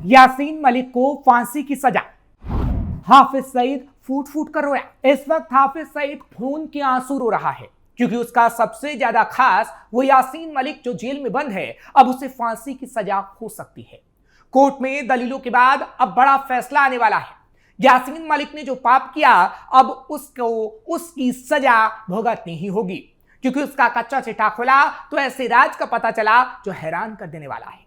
यासीन मलिक को फांसी की सजा। हाफिज सईद फूट फूट कर रोया। इस वक्त हाफिज सईद खून के आंसू रो रहा है क्योंकि उसका सबसे ज्यादा खास वो यासीन मलिक जो जेल में बंद है, अब उसे फांसी की सजा हो सकती है। कोर्ट में दलीलों के बाद अब बड़ा फैसला आने वाला है। यासीन मलिक ने जो पाप किया अब उसको उसकी सजा भुगतनी ही होगी, क्योंकि उसका कच्चा चिट्ठा खुला तो ऐसे राज का पता चला जो हैरान कर देने वाला है,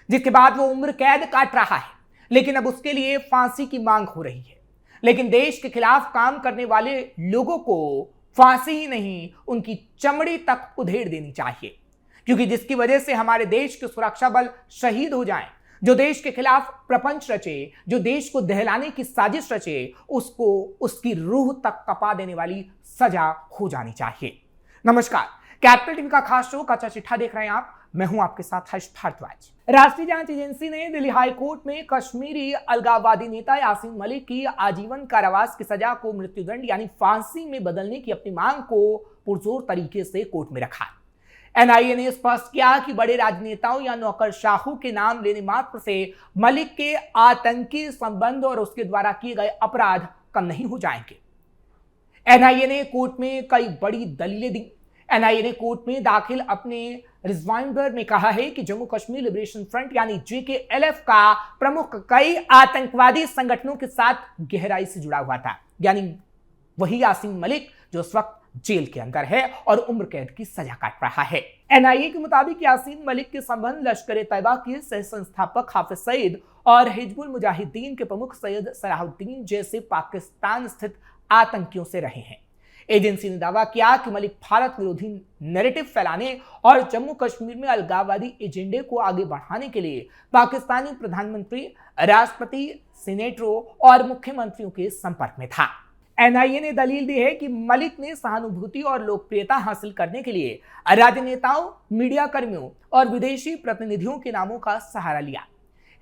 जिसके बाद वो उम्र कैद काट रहा है, लेकिन अब उसके लिए फांसी की मांग हो रही है। लेकिन देश के खिलाफ काम करने वाले लोगों को फांसी ही नहीं, उनकी चमड़ी तक उधेड़ देनी चाहिए, क्योंकि जिसकी वजह से हमारे देश के सुरक्षा बल शहीद हो जाएं, जो देश के खिलाफ प्रपंच रचे, जो देश को दहलाने की साजिश रचे, उसको उसकी रूह तक कपा देने वाली सजा हो जानी चाहिए। नमस्कार, कैपिटल टीवी का खास शो कच्चा चिट्ठा देख रहे हैं आप। मैं हूं आपके साथ हर्ष भारद्वाज। राष्ट्रीय जांच एजेंसी ने दिल्ली हाई कोर्ट में कश्मीरी अलगाववादी नेता यासीन मलिक की आजीवन कारावास की सजा को मृत्युदंड यानी फांसी में बदलने की अपनी मांग को पुरजोर तरीके से कोर्ट में रखा। एनआईए ने स्पष्ट किया कि बड़े राजनेताओं या नौकरशाहों के नाम लेने मात्र से मलिक के आतंकी संबंध और उसके द्वारा किए गए अपराध कम नहीं हो जाएंगे। एनआईए ने कोर्ट में कई बड़ी दलीलें दी। एनआईए ने कोर्ट में दाखिल अपने रिजवाइंडर में कहा है कि जम्मू कश्मीर लिबरेशन फ्रंट यानी जेकेएलएफ का प्रमुख कई आतंकवादी संगठनों के साथ गहराई से जुड़ा हुआ था, यानी वही यासीन मलिक जो इस वक्त जेल के अंदर है और उम्र कैद की सजा काट रहा है। एनआईए के मुताबिक यासीन मलिक के संबंध लश्कर तैयबा के सह संस्थापक हाफिज सईद और हिजबुल मुजाहिदीन के प्रमुख सैयद सलाहुद्दीन जैसे पाकिस्तान स्थित आतंकियों से रहे हैं। एजेंसी ने दावा किया कि मलिक भारत विरोधी नैरेटिव फैलाने और जम्मू कश्मीर में अलगाववादी एजेंडे को आगे बढ़ाने के लिए पाकिस्तानी प्रधानमंत्री, राष्ट्रपति, सीनेटरों और मुख्यमंत्रियों के संपर्क में था। एनआईए ने दलील दी है कि मलिक ने सहानुभूति और लोकप्रियता हासिल करने के लिए राजनेताओं, मीडिया कर्मियों और विदेशी प्रतिनिधियों के नामों का सहारा लिया।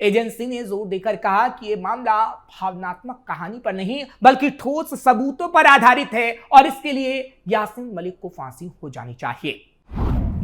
एजेंसी ने जोर देकर कहा कि यह मामला भावनात्मक कहानी पर नहीं बल्कि ठोस सबूतों पर आधारित है और इसके लिए यासीन मलिक को फांसी हो जानी चाहिए।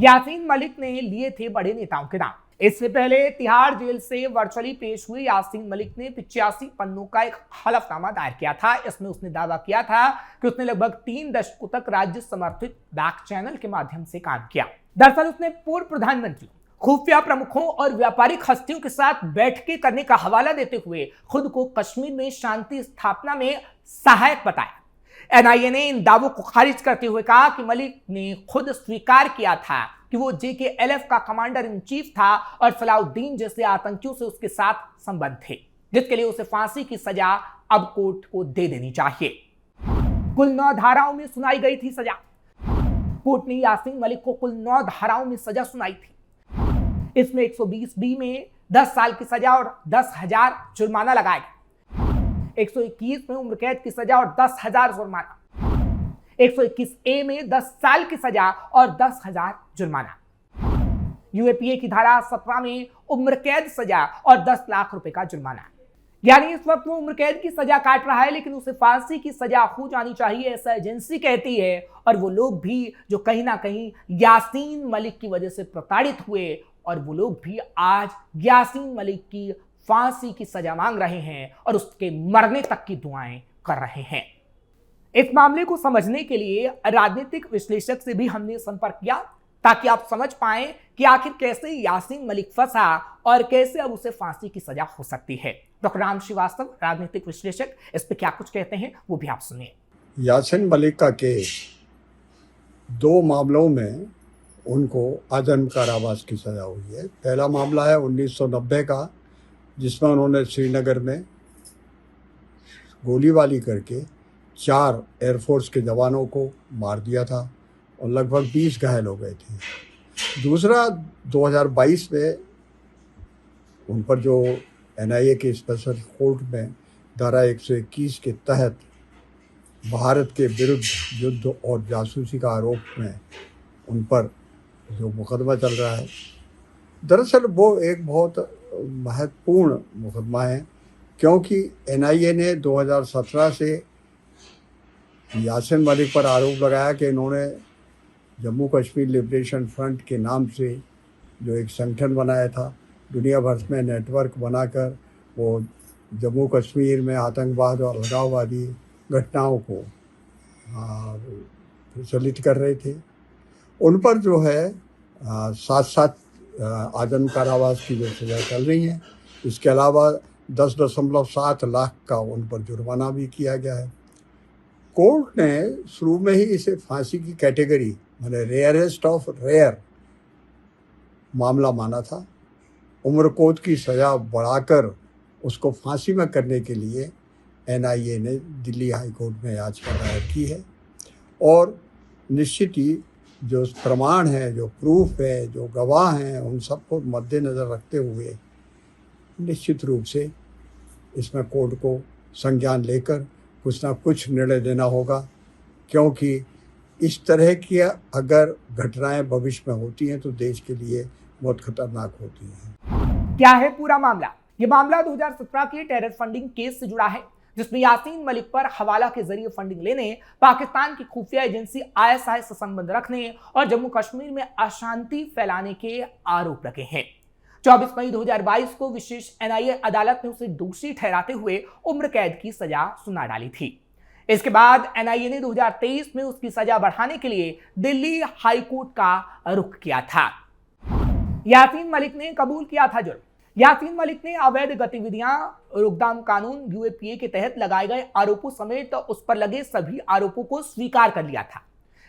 यासीन मलिक ने लिए थे बड़े नेताओं के नाम। इससे पहले तिहाड़ जेल से वर्चुअली पेश हुए यासीन मलिक ने 85 पन्नों का एक हलफनामा दायर किया था। इसमें उसने दावा किया था कि उसने लगभग 3 दशकों तक राज्य समर्थित बैक चैनल के माध्यम से काम किया। दरअसल उसने पूर्व प्रधानमंत्री, खुफिया प्रमुखों और व्यापारिक हस्तियों के साथ बैठकें करने का हवाला देते हुए खुद को कश्मीर में शांति स्थापना में सहायक बताया। एनआईए ने इन दावों को खारिज करते हुए कहा कि मलिक ने खुद स्वीकार किया था कि वो जेकेएलएफ का कमांडर इन चीफ था और सलाहुद्दीन जैसे आतंकियों से उसके साथ संबंध थे, जिसके लिए उसे फांसी की सजा अब कोर्ट को दे देनी चाहिए। कुल 9 धाराओं में सुनाई गई थी सजा। कोर्ट ने यासीन मलिक को कुल 9 धाराओं में सजा सुनाई थी। इसमें 120B में 10 साल की सजा और 10,000 जुर्माना लगाया गया। 121 में उम्र कैद की सजा और 10,000 जुर्माना। 121A में 10 साल की सजा और 10,000 जुर्माना। यूएपीए की धारा 17 में उम्र कैद सजा और 10 लाख रुपए का जुर्माना। यानी इस वक्त वो उम्र कैद की सजा काट रहा है, लेकिन उसे फांसी की सजा हो जानी चाहिए, ऐसा एजेंसी कहती है। और वो लोग भी जो कहीं ना कहीं यासीन मलिक की वजह से प्रताड़ित हुए और वो लोग भी आज यासीन मलिक की फांसी की सजा मांग रहे हैं और उसके मरने तक की दुआएं कर रहे हैं। इस मामले को समझने के लिए राजनीतिक विश्लेषक से भी हमने संपर्क किया ताकि आप समझ पाएं कि आखिर कैसे यासीन मलिक फंसा और कैसे अब उसे फांसी की सजा हो सकती है। डॉक्टर राम श्रीवास्तव, राजनीतिक विश्लेषक, इस पे क्या कुछ कहते हैं वो भी आप सुनिए। यासीन मलिक का केस 2 मामलों में उनको आजीवन कारावास की सजा हुई है। पहला मामला है 1990 का, जिसमें उन्होंने श्रीनगर में गोलीबारी करके 4 एयरफोर्स के जवानों को मार दिया था और लगभग 20 घायल हो गए थे। दूसरा 2022 में उन पर जो एनआईए के स्पेशल कोर्ट में धारा 121 के तहत भारत के विरुद्ध युद्ध और जासूसी का आरोप में उन पर जो मुकदमा चल रहा है, दरअसल वो एक बहुत महत्वपूर्ण मुकदमा है, क्योंकि एनआईए ने 2017 से यासीन मलिक पर आरोप लगाया कि इन्होंने जम्मू कश्मीर लिबरेशन फ्रंट के नाम से जो एक संगठन बनाया था, दुनिया भर में नेटवर्क बनाकर वो जम्मू कश्मीर में आतंकवाद और अलगाववादी घटनाओं को प्रचलित कर रहे थे। उन पर जो है 7 आजम कारावास की जो सज़ा चल रही है, इसके अलावा 10.7 लाख का उन पर जुर्माना भी किया गया है। कोर्ट ने शुरू में ही इसे फांसी की कैटेगरी माने रेयरेस्ट ऑफ रेयर मामला माना था। उम्र कैद की सज़ा बढ़ाकर उसको फांसी में करने के लिए NIA ने दिल्ली हाई कोर्ट में याचिका दायर की है और निश्चित ही जो प्रमाण है, जो प्रूफ है, जो गवाह हैं, उन सबको मद्देनज़र रखते हुए निश्चित रूप से इसमें कोर्ट को संज्ञान लेकर कुछ ना कुछ निर्णय देना होगा, क्योंकि इस तरह की अगर घटनाएं भविष्य में होती हैं तो देश के लिए बहुत खतरनाक होती हैं। क्या है पूरा मामला? ये मामला 2017 के टेरर फंडिंग केस से जुड़ा है, जिसमें यासीन मलिक पर हवाला के जरिए फंडिंग लेने, पाकिस्तान की खुफिया एजेंसी ISI से संबंध रखने और जम्मू कश्मीर में अशांति फैलाने के आरोप लगे हैं। 24 मई 2022 को विशेष NIA अदालत ने उसे दोषी ठहराते हुए उम्र कैद की सजा सुना डाली थी। इसके बाद NIA ने 2023 में उसकी सजा बढ़ाने के लिए दिल्ली हाई कोर्ट का रुख किया था। यासीन मलिक ने कबूल किया था जुर्म। यासीन मलिक ने अवैध गतिविधियां रोकथाम कानून UAPA के तहत लगाए गए आरोपों समेत उस पर लगे सभी आरोपों को स्वीकार कर लिया था।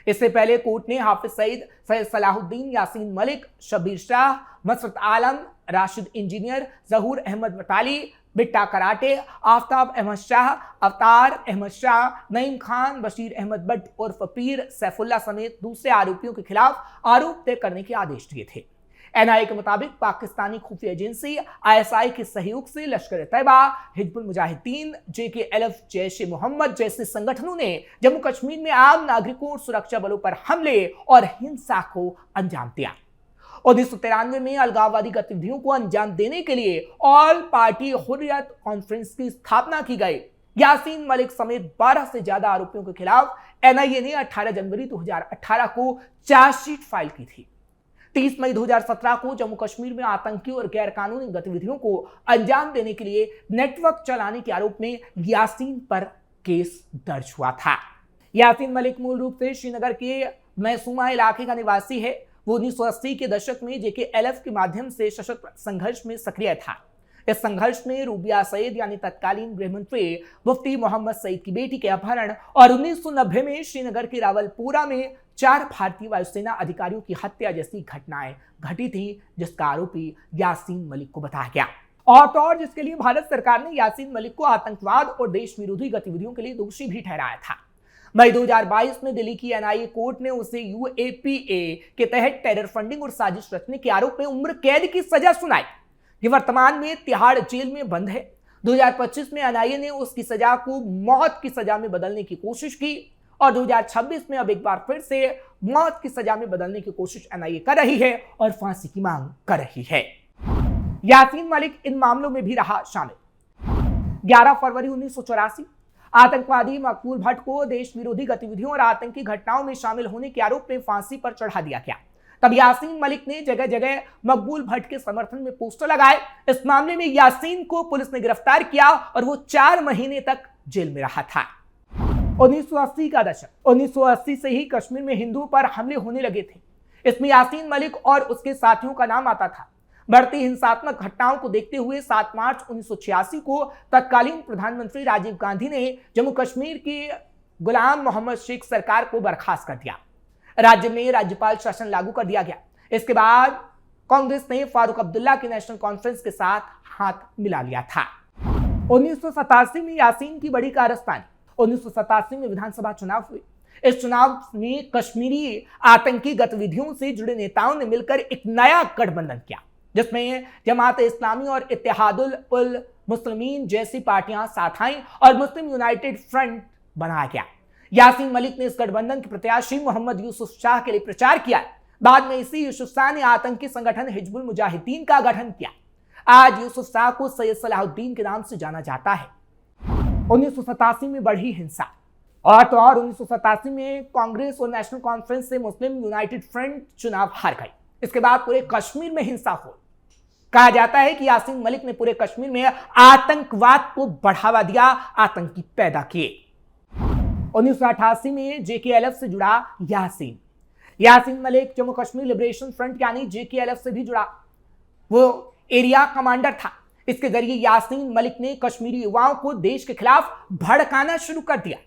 इससे पहले कोर्ट ने हाफिज सईद, सैयद सलाहुद्दीन, यासीन मलिक, शब्बीर शाह, मसरत आलम, राशिद इंजीनियर, जहूर अहमद वटाली, बिट्टा कराटे, आफ्ताब अहमद शाह, अवतार अहमद शाह, नईम खान, बशीर अहमद भट्ट और फपीर सैफुल्ला समेत दूसरे आरोपियों के खिलाफ आरोप तय करने के आदेश दिए थे। NIA के मुताबिक पाकिस्तानी खुफिया एजेंसी ISI के सहयोग से लश्कर तैयबा, हिजबुल मुजाहिदीन, JKLF, जैश-ए मोहम्मद जैसे संगठनों ने जम्मू कश्मीर में आम नागरिकों और सुरक्षा बलों पर हमले और हिंसा को अंजाम दिया। 1993 में अलगाववादी गतिविधियों को अंजाम देने के लिए ऑल पार्टी हुर्रियत कॉन्फ्रेंस की स्थापना की गई। यासीन मलिक समेत 12 से ज्यादा आरोपियों के खिलाफ NIA ने 18 जनवरी 2018 को चार्जशीट फाइल की थी। 30 मई 2017 को जम्मू कश्मीर में आतंकी और गैर कानूनी गतिविधियों को अंजाम देने के लिए नेटवर्क चलाने के आरोप में यासीन पर केस दर्ज हुआ था। यासीन मलिक मूल रूप से श्रीनगर के मैसूमा इलाके का निवासी है। वो 1980 के दशक में JKLF के माध्यम से सशस्त्र संघर्ष में सक्रिय था। इस संघर्ष में रूबिया सईद यानी तत्कालीन गृहमंत्री मुफ्ती मोहम्मद सईद की बेटी के अपहरण और 1990 में श्रीनगर के रावलपुरा में 4 भारतीय वायुसेना अधिकारियों की हत्या जैसी घटनाएं घटी थी, जिसका आरोपी यासीन मलिक को बताया गया। और तो और जिसके लिए भारत सरकार ने यासीन मलिक को आतंकवाद और देश विरोधी गतिविधियों के लिए दोषी भी ठहराया था। मई 2022 में दिल्ली की NIA कोर्ट ने उसे UAPA के तहत टेरर फंडिंग और साजिश रचने के आरोप में उम्र कैद की सजा सुनाई। ये वर्तमान में तिहाड़ जेल में बंद है। 2025 में NIA ने उसकी सजा को मौत की सजा में बदलने की कोशिश की और 2026 में अब एक बार फिर से मौत की सजा में बदलने की कोशिश NIA कर रही है और फांसी की मांग कर रही है। यासीन मलिक इन मामलों में भी रहा शामिल। 11 फरवरी 1984 आतंकवादी मकबूल भट्ट को देश विरोधी गतिविधियों और आतंकी घटनाओं में शामिल होने के आरोप में फांसी पर चढ़ा दिया गया। तब यासीन मलिक ने जगह जगह मकबूल भट्ट के समर्थन में पोस्टर लगाए। इस मामले में यासीन को पुलिस ने गिरफ्तार किया और वो 4 महीने तक जेल में रहा था। 1980 का दशक। 1980 से ही कश्मीर में हिंदुओं पर हमले होने लगे थे। इसमें यासीन मलिक और उसके साथियों का नाम आता था। बढ़ती हिंसात्मक घटनाओं को देखते हुए 7 मार्च 1986 को तत्कालीन प्रधानमंत्री राजीव गांधी ने जम्मू कश्मीर की गुलाम मोहम्मद शेख सरकार को बर्खास्त कर दिया। राज्य में राज्यपाल शासन लागू कर दिया गया। इसके बाद कांग्रेस ने फारूक अब्दुल्ला की नेशनल कॉन्फ्रेंस के साथ हाथ मिला लिया था। 1987 में यासीन की बड़ी कारस्तानी। 1987 में विधानसभा चुनाव हुए। इस चुनाव में कश्मीरी आतंकी गतिविधियों से जुड़े नेताओं ने मिलकर एक नया गठबंधन किया, जिसमें जमात-ए-इस्लामी और इत्तेहादुल उल मुस्लिमीन जैसी पार्टियां साथ आईं और मुस्लिम यूनाइटेड फ्रंट बनाया गया। यासीन मलिक ने इस गठबंधन के प्रत्याशी मोहम्मद यूसुफ शाह के लिए प्रचार किया। बाद में इसी यूसुफ शाह ने आतंकी संगठन हिजबुल मुजाहिदीन का गठन किया। आज यूसुफ शाह को सैयद सलाहुद्दीन के नाम से जाना जाता है। 1987 में बढ़ी हिंसा और तो और 1987 में कांग्रेस और नेशनल कॉन्फ्रेंस से मुस्लिम यूनाइटेड फ्रंट चुनाव हार गई। इसके बाद पूरे कश्मीर में हिंसा हुई। कहा जाता है कि यासीन मलिक ने पूरे कश्मीर में आतंकवाद को बढ़ावा दिया, आतंकी पैदा किए। 1988 में जेकेएलएफ से जुड़ा यासीन मलिक जम्मू कश्मीर लिबरेशन फ्रंट यानी जेकेएलएफ से भी जुड़ा। वो एरिया कमांडर था। इसके जरिए यासीन मलिक ने कश्मीरी युवाओं को देश के खिलाफ भड़काना शुरू कर दिया।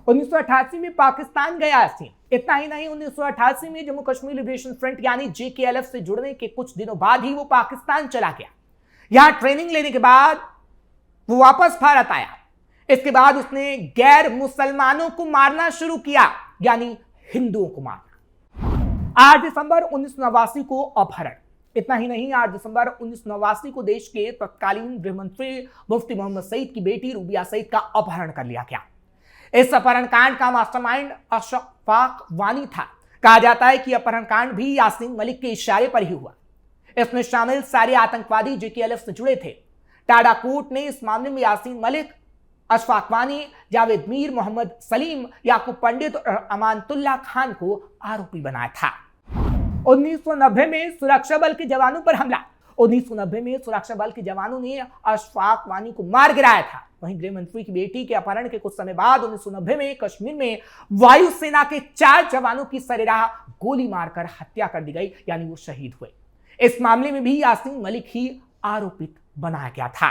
1988 में पाकिस्तान गया यासीन। इतना ही नहीं, 1988 में जम्मू कश्मीर लिबरेशन फ्रंट यानी जेकेएलएफ से जुड़ने के कुछ दिनों बाद ही वो पाकिस्तान चला गया। यहां ट्रेनिंग लेने के बाद वो वापस भारत आया। इसके बाद उसने गैर मुसलमानों को मारना शुरू किया, यानी हिंदुओं को मारना। 8 दिसंबर 1989 को अपहरण। इतना ही नहीं, 8 दिसंबर 1989 को देश के तत्कालीन गृह मंत्री मुफ्ती मोहम्मद सईद की बेटी रूबिया सईद का अपहरण कर लिया गया। इस अपहरण कांड का मास्टरमाइंड अशफाक वानी था। कहा जाता है कि अपहरण कांड भी यासीन मलिक के इशारे पर ही हुआ। इसमें शामिल सारे आतंकवादी जेकेएलएफ से जुड़े थे। टाडा कोर्ट ने इस मामले में यासीन मलिक, अशफाक वानी, जावेद मीर, मोहम्मद सलीम, याकूब पंडित और अमानतुल्लाह खान को आरोपी बनाया था। 1990 में सुरक्षा बल के जवानों पर हमला। 1990 में सुरक्षा बल के जवानों ने अशफाक वानी को मार गिराया था। वहीं गृह मंत्री की बेटी के अपहरण के कुछ समय बाद 1990 में कश्मीर में वायुसेना के 4 जवानों की सरेराह गोली मारकर हत्या कर दी गई, यानी वो शहीद हुए। इस मामले में भी यासीन मलिक ही आरोपित बनाया गया था।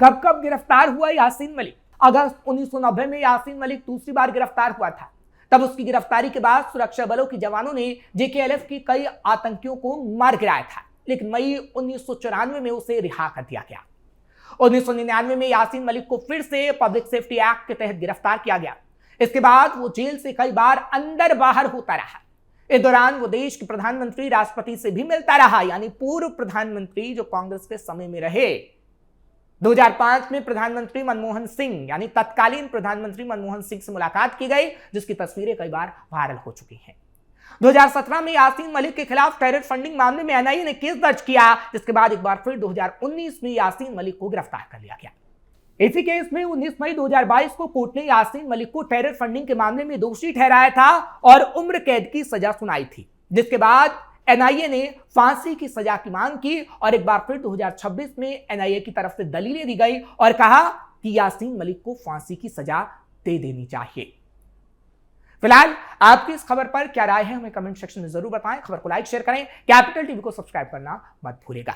कब गिरफ्तार हुआ यासीन मलिक? अगस्त 1990 में यासीन मलिक दूसरी बार गिरफ्तार हुआ था। तब उसकी गिरफ्तारी के बाद सुरक्षा बलों के जवानों ने जेकेएलएफ के कई आतंकियों को मार गिराया था, लेकिन मई 1994 में उसे रिहा कर दिया गया। 1999 में यासीन मलिक को फिर से पब्लिक सेफ्टी एक्ट के तहत गिरफ्तार किया गया। इसके बाद वो जेल से कई बार अंदर बाहर होता रहा। इस दौरान वो देश के प्रधानमंत्री, राष्ट्रपति से भी मिलता रहा, यानी पूर्व प्रधानमंत्री जो कांग्रेस के समय में रहे। 2005 में प्रधानमंत्री मनमोहन सिंह यानी तत्कालीन प्रधानमंत्री मनमोहन सिंह से मुलाकात की गई, जिसकी तस्वीरें कई बार वायरल हो चुकी हैं। 2017 में यासीन मलिक के खिलाफ टेरर फंडिंग मामले में एनआईए ने केस दर्ज किया, जिसके बाद एक बार फिर 2019 में यासीन मलिक को गिरफ्तार कर लिया गया। इसी केस में 19 मई 2022 को कोर्ट ने यासीन मलिक को टेरर फंडिंग के मामले में दोषी ठहराया था और उम्र कैद की सजा सुनाई थी, जिसके बाद एनआईए ने फांसी की सजा की मांग की और एक बार फिर 2026 में एनआईए की तरफ से दलीलें दी गई और कहा कि यासीन मलिक को फांसी की सजा दे देनी चाहिए। फिलहाल आपकी इस खबर पर क्या राय है, हमें कमेंट सेक्शन में जरूर बताएं। खबर को लाइक शेयर करें, कैपिटल टीवी को सब्सक्राइब करना मत भूलिएगा।